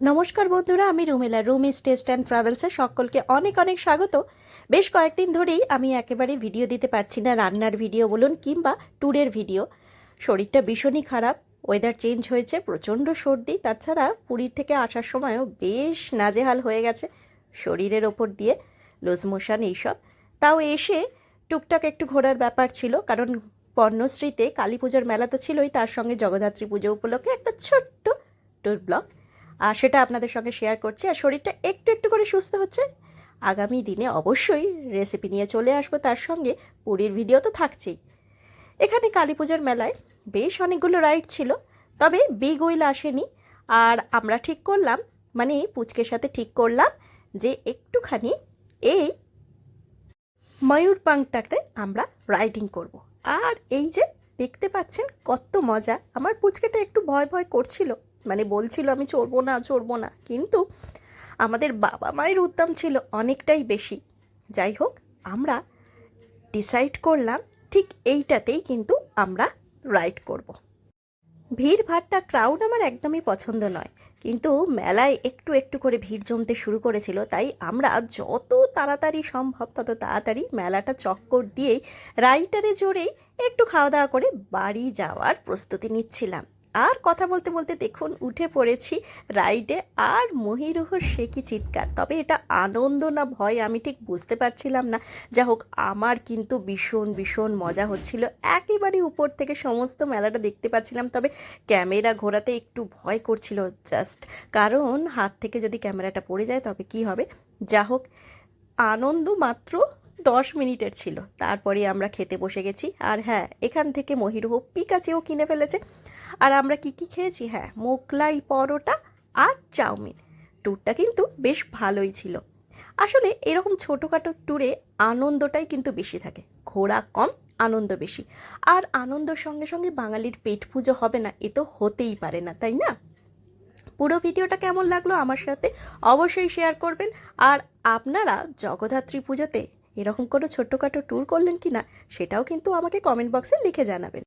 নমস্কার বন্ধুরা, আমি রুমেলা। রুমিস টেস্ট অ্যান্ড ট্রাভেলসে সকলকে অনেক অনেক স্বাগত। বেশ কয়েকদিন ধরেই আমি একেবারে ভিডিও দিতে পারছি না, রান্নার ভিডিও বলুন কিংবা ট্যুরের ভিডিও। শরীরটা ভীষণই খারাপ, ওয়েদার চেঞ্জ হয়েছে, প্রচণ্ড সর্দি, তাছাড়া পুরীর থেকে আসার সময়ও বেশ নাজেহাল হয়ে গেছে শরীরের ওপর দিয়ে, লুজ মোশন এইসব। তাও এসে টুকটাক একটু ঘোরার ব্যাপার ছিল, কারণ পর্ণশ্রীতে কালী পুজোর মেলা তো ছিলই, তার সঙ্গে জগদ্ধাত্রী পুজো উপলক্ষে একটা ছোট্ট ট্যুর ব্লগ, আর সেটা আপনাদের সঙ্গে শেয়ার করছি। আর শরীরটা একটু একটু করে সুস্থ হচ্ছে। আগামী দিনে অবশ্যই রেসিপি নিয়ে চলে আসবো, তার সঙ্গে পুরীর ভিডিও তো থাকছেই। এখানে কালী পুজোর মেলায় বেশ অনেকগুলো রাইড ছিল, তবে বিগ হুইল আসেনি। আর আমরা ঠিক করলাম, মানে পুচকের সাথে ঠিক করলাম যে একটুখানি এই ময়ূরপাঙ্কটাতে আমরা রাইডিং করব। আর এই যে দেখতে পাচ্ছেন কত মজা। আমার পুচকেটা একটু ভয় ভয় করছিল, মানে বলছিল আমি চড়বো না চড়বো না, কিন্তু আমাদের বাবা মায়ের উদ্যম ছিল অনেকটাই বেশি। যাই হোক, আমরা ডিসাইড করলাম ঠিক এইটাতেই কিন্তু আমরা রাইড করব। ভিড় ভাট্টা ক্রাউড আমার একদমই পছন্দ নয়, কিন্তু মেলায় একটু একটু করে ভিড় জমতে শুরু করেছিল, তাই আমরা যত তাড়াতাড়ি সম্ভব তত তাড়াতাড়ি মেলাটা চক্কর দিয়েই রাইডটাতে চড়েই একটু খাওয়া দাওয়া করে বাড়ি যাওয়ার প্রস্তুতি নিচ্ছিলাম। আর কথা বলতে বলতে দেখুন উঠে পড়েছি রাইডে, আর মহিরুহ সে কি চিৎকার! তবে এটা আনন্দ না ভয় আমি ঠিক বুঝতে পারছিলাম না। যা হোক, আমার কিন্তু ভীষণ ভীষণ মজা হচ্ছিল। একেবারে উপর থেকে সমস্ত মেলাটা দেখতে পাচ্ছিলাম, তবে ক্যামেরা ঘোরাতে একটু ভয় করছিল জাস্ট, কারণ হাত থেকে যদি ক্যামেরাটা পড়ে যায় তবে কি হবে। যা হোক, আনন্দ মাত্র 10 মিনিটের ছিল, তারপরে আমরা খেতে বসে গেছি। আর হ্যাঁ, এখান থেকে মহিরুহ পিকাচেও কিনে ফেলেছে। আর আমরা কি কি খেয়েছি, হ্যাঁ, মোগলাই পরোটা আর চাউমিন। ট্যুরটা কিন্তু বেশ ভালোই ছিল। আসলে এরকম ছোটোখাটো ট্যুরে আনন্দটাই কিন্তু বেশি থাকে, ঘোরা কম, আনন্দ বেশি। আর আনন্দর সঙ্গে সঙ্গে বাঙালির পেট পুজো হবে না, এ তো হতেই পারে না, তাই না? পুরো ভিডিওটা কেমন লাগলো আমার সাথে অবশ্যই শেয়ার করবেন। আর আপনারা জগদ্ধাত্রী পুজোতে এরকম কোনো ছোট্টখাটো ট্যুর করলেন কি না, সেটাও কিন্তু আমাকে কমেন্ট বক্সে লিখে জানাবেন।